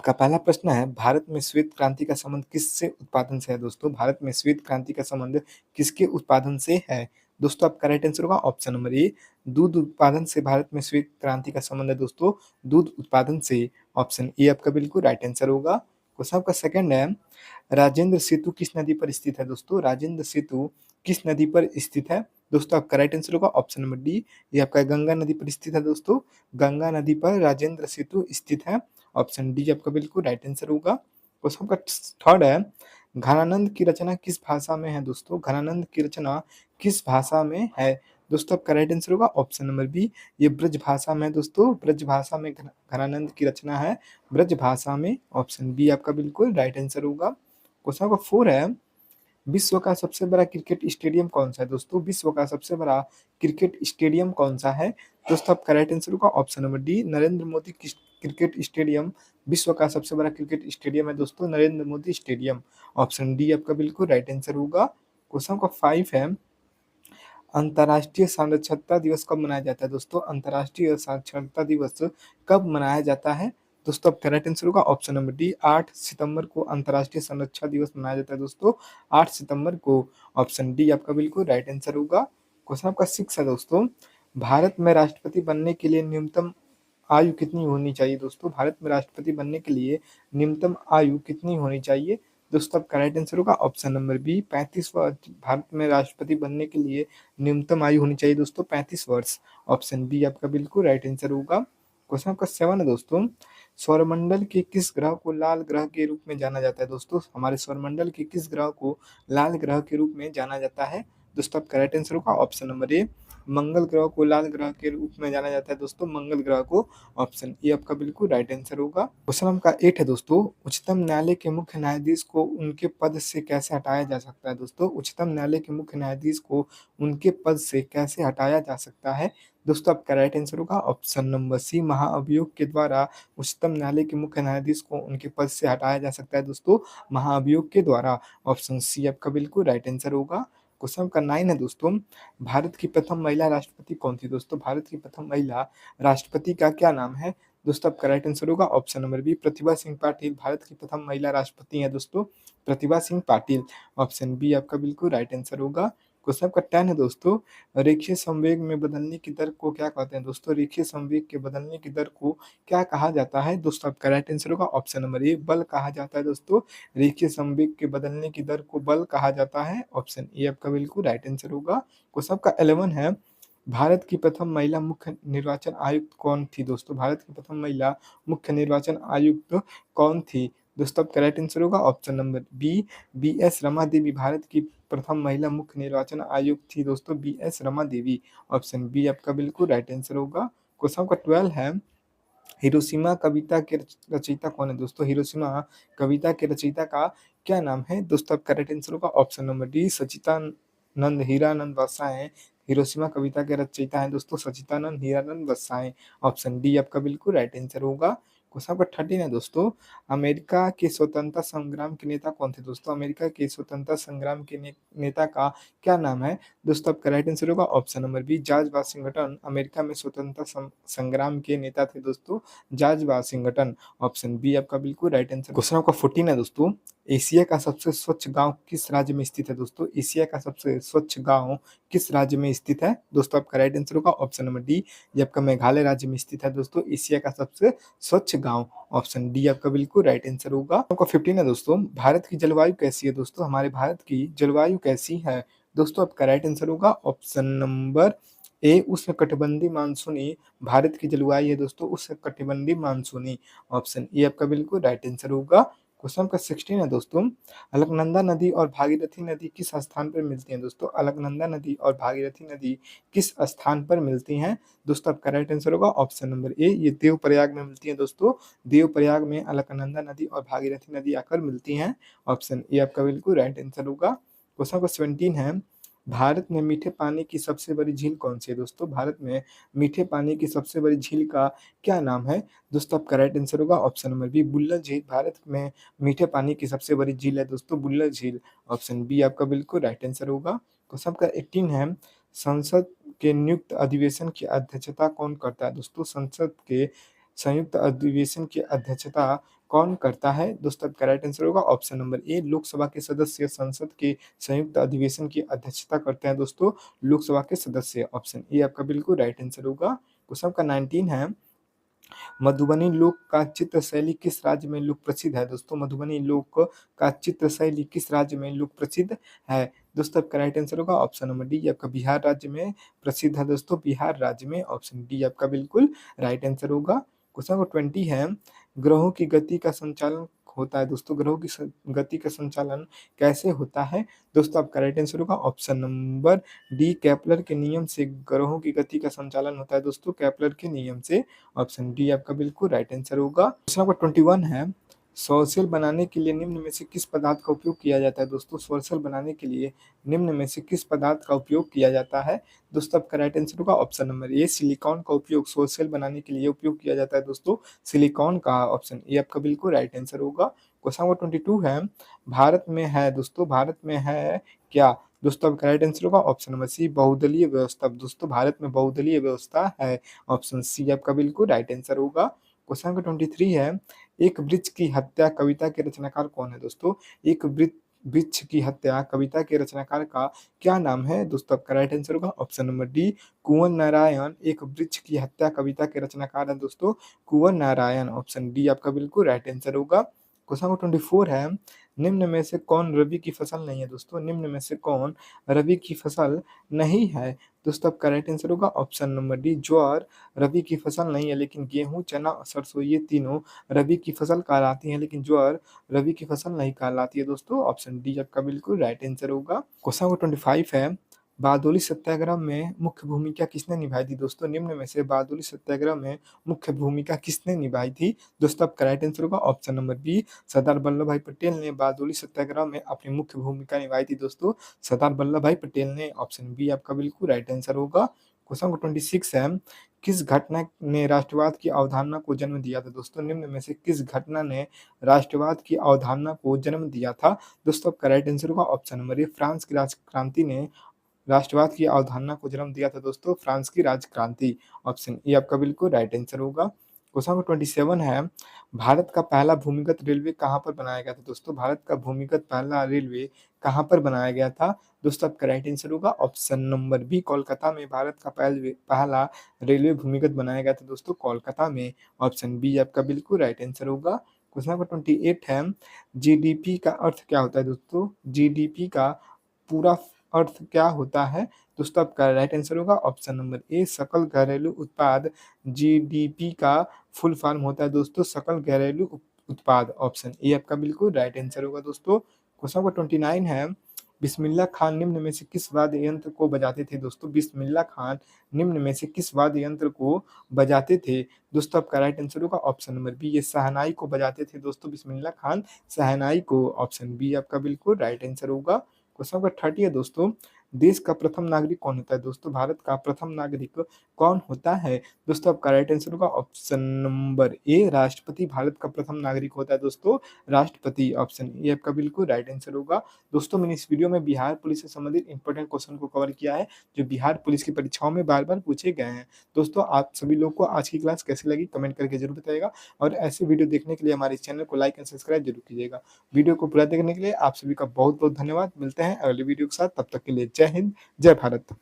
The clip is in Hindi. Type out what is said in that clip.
का पहला प्रश्न है, भारत में श्वेत क्रांति का संबंध किससे उत्पादन से है दोस्तों? भारत में श्वेत क्रांति का संबंध किसके उत्पादन से है? दोस्तों आपका राइट आंसर होगा ऑप्शन नंबर ए, दूध उत्पादन से भारत में श्वेत क्रांति का संबंध है दोस्तों, दूध उत्पादन से। ऑप्शन ए आपका बिल्कुल राइट आंसर होगा। क्वेश्चन आपका सेकंड है, राजेंद्र सेतु किस नदी पर स्थित है दोस्तों? राजेंद्र सेतु किस नदी पर स्थित है? दोस्तों आपका राइट आंसर होगा ऑप्शन नंबर डी, ये आपका गंगा नदी पर स्थित है दोस्तों, गंगा नदी पर राजेंद्र सेतु स्थित है। ऑप्शन डी आपका बिल्कुल राइट आंसर होगा। क्वेश्चन का थर्ड है, घनानंद की रचना किस भाषा में है दोस्तों? घनानंद की रचना किस भाषा में है? दोस्तों आपका राइट आंसर होगा ऑप्शन नंबर बी, ये ब्रज भाषा में है दोस्तों, ब्रज भाषा में घनानंद की रचना है, ब्रज भाषा में। ऑप्शन बी आपका बिल्कुल राइट आंसर होगा। क्वेश्चन नंबर 4 है, विश्व का सबसे बड़ा क्रिकेट स्टेडियम कौन सा है दोस्तों? विश्व का सबसे बड़ा क्रिकेट स्टेडियम कौन सा है? दोस्तों आपका राइट आंसर होगा option number D, Narendra Modi cricket stadium विश्व का सबसे बड़ा क्रिकेट स्टेडियम है दोस्तों, Narendra Modi stadium. Option D आपका बिल्कुल राइट आंसर होगा। क्वेश्चन का 5 है, अंतर्राष्ट्रीय साक्षरता दिवस कब मनाया जाता है दोस्तों? अंतर्राष्ट्रीय साक्षरता दिवस कब मनाया जाता है? दोस्तों आपका राइट आंसर होगा ऑप्शन नंबर डी, 8 सितंबर को अंतर्राष्ट्रीय साक्षरता दिवस मनाया जाता है दोस्तों, 8 सितंबर को। ऑप्शन डी आपका बिल्कुल राइट आंसर होगा। क्वेश्चन आपका 6 है दोस्तों, भारत में राष्ट्रपति बनने के लिए न्यूनतम आयु कितनी होनी चाहिए दोस्तों? भारत में राष्ट्रपति बनने के लिए न्यूनतम आयु कितनी होनी चाहिए? दोस्तों आपका राइट आंसर होगा ऑप्शन नंबर बी, 35 वर्ष। भारत में राष्ट्रपति बनने के लिए न्यूनतम आयु होनी चाहिए दोस्तों 35 वर्ष। ऑप्शन बी आपका बिल्कुल राइट आंसर होगा। क्वेश्चन आपका 7 है दोस्तों, सौरमंडल के किस ग्रह को लाल ग्रह के रूप में जाना जाता है दोस्तों? हमारे सौरमंडल के किस ग्रह को लाल ग्रह के रूप में जाना जाता है? दोस्तों आपका राइट आंसर होगा ऑप्शन नंबर ए, मंगल ग्रह को लाल ग्रह के रूप में जाना जाता है दोस्तों, मंगल ग्रह को। ऑप्शन ए आपका बिल्कुल राइट आंसर होगा। क्वेश्चन आपका 8 है दोस्तों, उच्चतम न्यायालय के मुख्य न्यायाधीश को उनके पद से कैसे हटाया जा सकता है दोस्तों? उच्चतम न्यायालय के मुख्य न्यायाधीश को उनके पद से कैसे हटाया जा सकता है? दोस्तों आपका राइट आंसर होगा ऑप्शन नंबर सी, महाअभियोग के द्वारा उच्चतम न्यायालय के मुख्य न्यायाधीश को उनके पद से हटाया जा सकता है दोस्तों, महाअभियोग के द्वारा। ऑप्शन सी आपका बिल्कुल राइट आंसर होगा। क्वेश्चन का 9 है दोस्तों, भारत की प्रथम महिला राष्ट्रपति कौन थी दोस्तों? भारत की प्रथम महिला राष्ट्रपति का क्या नाम है? दोस्तों आपका राइट आंसर होगा option number B, Pratibha Singh Patil. Bharat की प्रथम महिला राष्ट्रपति हैं दोस्तों, प्रतिभा सिंह पाटिल। ऑप्शन बी आपका बिल्कुल राइट आंसर होगा। क्वेश्चन आपका 10 है दोस्तों, रेखीय संवेग में बदलने की दर को क्या कहते हैं दोस्तों? रेखीय संवेग के बदलने की दर को क्या कहा जाता है? दोस्तों आपका राइट आंसर होगा ऑप्शन नंबर ए, बल कहा जाता है दोस्तों, रेखीय संवेग के बदलने की दर को बल कहा जाता है। ऑप्शन ए आपका बिल्कुल राइट आंसर होगा। क्वेश्चन आपका 11 है, भारत की प्रथम महिला मुख्य निर्वाचन आयुक्त कौन थी दोस्तों? भारत की प्रथम महिला मुख्य निर्वाचन आयुक्त कौन थी? दोस्तों आपका राइट आंसर होगा option number B, B S Rama Devi. भारत की प्रथम महिला मुख्य निर्वाचन आयुक्त थी दोस्तों, B S Rama Devi. Option B आपका बिल्कुल राइट आंसर होगा। क्वेश्चन आपका 12 है, हिरोशिमा कविता के रचयिता कौन है दोस्तों? हिरोशिमा कविता के रचयिता का क्या नाम है? दोस्तों आपका राइट आंसर होगा ऑप्शन नंबर डी, सच्चिदानंद हीरानंद बसाएं। हिरोशिमा कविता के रचयिता हैं दोस्तों सच्चिदानंद हीरानंद बसाएं। ऑप्शन डी आपका बिल्कुल राइट आंसर होगा। क्वेश्चन आपका 13 है दोस्तों, अमेरिका के स्वतंत्रता संग्राम के नेता कौन थे दोस्तों? अमेरिका के स्वतंत्रता संग्राम के नेता का क्या नाम है? दोस्तों आपका राइट आंसर होगा option number B, George Washington. America में स्वतंत्रता संग्राम के नेता थे दोस्तों, जॉर्ज वाशिंगटन। ऑप्शन बी आपका बिल्कुल राइट आंसर। क्वेश्चन आपका 14 है दोस्तों, एशिया का सबसे स्वच्छ गांव किस राज्य में स्थित है दोस्तों? एशिया का सबसे स्वच्छ गांव किस राज्य में स्थित है? दोस्तों आपका राइट आंसर होगा ऑप्शन नंबर डी, ये आपका मेघालय राज्य में स्थित है दोस्तों, एशिया का सबसे स्वच्छ गांव। ऑप्शन डी आपका बिल्कुल राइट आंसर होगा। आपका 15 है दोस्तों, भारत की जलवायु कैसी है दोस्तों? हमारे भारत की जलवायु कैसी है? दोस्तों आपका राइट आंसर होगा ऑप्शन नंबर ए, उष्णकटिबंधीय मानसूनी। भारत की जलवायु है दोस्तों उष्णकटिबंधीय मानसूनी। ऑप्शन ए आपका बिल्कुल राइट आंसर होगा। क्वेश्चन का 16 है दोस्तों, अलकनंदा नदी और भागीरथी नदी किस स्थान पर मिलती हैं दोस्तों? अलकनंदा नदी और भागीरथी नदी किस स्थान पर मिलती हैं? दोस्तों आपका राइट आंसर होगा ऑप्शन नंबर ए, ये देवप्रयाग में मिलती है दोस्तों, देवप्रयाग में अलकनंदा नदी और भागीरथी नदी आकर मिलती हैं। ऑप्शन ए आपका बिल्कुल राइट आंसर होगा। क्वेश्चन का 17 है, भारत में मीठे पानी की सबसे बड़ी झील कौन सी है दोस्तों? भारत में मीठे पानी की सबसे बड़ी झील का क्या नाम है? दोस्तों आपका राइट आंसर होगा ऑप्शन नंबर बी, बुल्लर झील। भारत में मीठे पानी की सबसे बड़ी झील है दोस्तों, बुल्लर झील। ऑप्शन बी आपका बिल्कुल राइट आंसर होगा। क्वेश्चन आपका 18 है, संसद के नियुक्त अधिवेशन की अध्यक्षता कौन करता है दोस्तों? संसद के संयुक्त अधिवेशन की अध्यक्षता कौन करता है? दोस्तों आपका राइट आंसर होगा ऑप्शन नंबर ए, लोकसभा के सदस्य संसद के संयुक्त अधिवेशन की अध्यक्षता करते हैं दोस्तों, लोकसभा के सदस्य। ऑप्शन ए आपका बिल्कुल राइट आंसर होगा। क्वेश्चन का 19 है, मधुबनी लोक का चित्र शैली किस राज्य में लोक प्रसिद्ध है? दोस्तों मधुबनी लोक का चित्र शैली किस राज्य में लोक प्रसिद्ध है? दोस्तों आपका राइट आंसर होगा ऑप्शन नंबर डी, आपका बिहार राज्य में प्रसिद्ध है दोस्तों, बिहार राज्य में। ऑप्शन डी आपका बिल्कुल राइट आंसर होगा। क्वेश्चन नंबर 20 है, ग्रहों की गति का संचालन होता है दोस्तों, ग्रहों की गति का संचालन कैसे होता है? दोस्तों आपका राइट आंसर होगा ऑप्शन नंबर डी, केपलर के नियम से ग्रहों की गति का संचालन होता है दोस्तों, केपलर के नियम से। ऑप्शन डी आपका बिल्कुल राइट आंसर होगा। क्वेश्चन नंबर 21 है, सोलर बनाने के लिए निम्न में से किस पदार्थ का उपयोग किया जाता है? दोस्तों सोलर बनाने के लिए निम्न में से किस पदार्थ का उपयोग किया जाता है? दोस्तों आपका राइट आंसर होगा ऑप्शन नंबर ए, सिलिकॉन का उपयोग सोलर बनाने के लिए उपयोग किया जाता है दोस्तों, सिलिकॉन का। ऑप्शन ए आपका बिल्कुल राइट आंसर होगा। क्वेश्चन नंबर 22 है, भारत में है दोस्तों, भारत में है क्या? दोस्तों आपका राइट आंसर होगा ऑप्शन नंबर सी, बहुदलीय व्यवस्था। दोस्तों भारत में बहुदलीय व्यवस्था है। ऑप्शन सी आपका बिल्कुल राइट आंसर होगा। क्वेश्चन नंबर 23 है, एक वृक्ष की हत्या कविता के रचनाकार कौन है? दोस्तों एक वृक्ष की हत्या कविता के रचनाकार का क्या नाम है? दोस्तों आपका राइट आंसर होगा ऑप्शन नंबर डी, कुंवर नारायण। एक वृक्ष की हत्या कविता के रचनाकार है दोस्तों, कुंवर नारायण। ऑप्शन डी आपका बिल्कुल राइट आंसर होगा। क्वेश्चन नंबर 24 है, निम्न में से कौन रबी की फसल नहीं है? दोस्तों निम्न में से कौन रबी की फसल नहीं है? दोस्तों आपका राइट आंसर होगा ऑप्शन नंबर डी, ज्वार रबी की फसल नहीं है, लेकिन गेहूं, चना, सरसों ये तीनों रबी की फसल कहलाती हैं, लेकिन ज्वार रबी की फसल नहीं कहलाती है दोस्तों। ऑप्शन डी आपका बिल्कुल राइट आंसर होगा। क्वेश्चन नंबर 25 है, बारदोली सत्याग्रह में मुख्य भूमिका किसने निभाई थी? दोस्तों निम्न में से बारदोली सत्याग्रह में मुख्य भूमिका किसने निभाई थी? दोस्तों आपका राइट आंसर होगा option number B, Sardar Vallabh भाई पटेल ने बारदोली सत्याग्रह में अपनी मुख्य भूमिका निभाई थी दोस्तों, सरदार वल्लभ भाई पटेल ने। ऑप्शन बी आपका बिल्कुल राइट आंसर होगा। क्वेश्चन नंबर 26 है, किस घटना ने राष्ट्रवाद की अवधारणा को जन्म दिया था? दोस्तों निम्न में से किस घटना ने राष्ट्रवाद की अवधारणा को जन्म दिया था? दोस्तों आपका राइट आंसर होगा ऑप्शन नंबर ए, फ्रांस की राजक्रांति ने राष्ट्रवाद की अवधारणा को जन्म दिया था दोस्तों, फ्रांस की राजक्रांति। ऑप्शन ए आपका बिल्कुल राइट आंसर होगा। क्वेश्चन नंबर 27 है, भारत का पहला भूमिगत रेलवे कहाँ पर बनाया गया था? दोस्तों भारत का भूमिगत पहला रेलवे कहाँ पर बनाया गया था? दोस्तों आपका राइट आंसर होगा ऑप्शन नंबर बी, कोलकाता में भारत का पहला रेलवे भूमिगत बनाया गया था दोस्तों, कोलकाता में। ऑप्शन बी आपका बिल्कुल राइट आंसर होगा। क्वेश्चन नंबर 28 है, जीडीपी का अर्थ क्या होता है? दोस्तों जीडीपी का पूरा अर्थ क्या होता है? दोस्तों आपका राइट आंसर होगा ऑप्शन नंबर ए, सकल घरेलू उत्पाद। जीडीपी का फुल फॉर्म होता है दोस्तों, सकल घरेलू उत्पाद। ऑप्शन ए आपका बिल्कुल राइट आंसर होगा दोस्तों। क्वेश्चन नंबर 29 है, बिस्मिल्लाह खान निम्न में से किस वाद्य यंत्र को बजाते थे? दोस्तों बिस्मिल्लाह खान निम्न में से किस वाद्य यंत्र को बजाते थे? दोस्तों आपका राइट आंसर होगा ऑप्शन नंबर बी, ये शहनाई को बजाते थे दोस्तों, बिस्मिल्लाह खान शहनाई को। ऑप्शन बी आपका बिल्कुल राइट आंसर होगा। क्वेश्चन नंबर 30 है दोस्तों, देश का प्रथम नागरिक कौन होता है? दोस्तों भारत का प्रथम नागरिक कौन होता है? दोस्तों आपका राइट आंसर होगा ऑप्शन नंबर ए, राष्ट्रपति भारत का प्रथम नागरिक होता है दोस्तों, राष्ट्रपति। ऑप्शन ए आपका बिल्कुल राइट आंसर होगा। दोस्तों मैंने इस वीडियो में बिहार पुलिस से संबंधित इंपॉर्टेंट क्वेश्चन को कवर किया है, जो बिहार पुलिस की परीक्षाओं में बार बार पूछे गए हैं। दोस्तों आप सभी लोग को आज की क्लास कैसी लगी कमेंट करके जरूर बताइएगा, और ऐसे वीडियो देखने के लिए हमारे चैनल को लाइक एंड सब्सक्राइब जरूर कीजिएगा। वीडियो को पूरा देखने के लिए आप सभी का बहुत बहुत धन्यवाद। मिलते हैं अगले वीडियो के साथ, तब तक के लिए जय हिंद, जय भारत।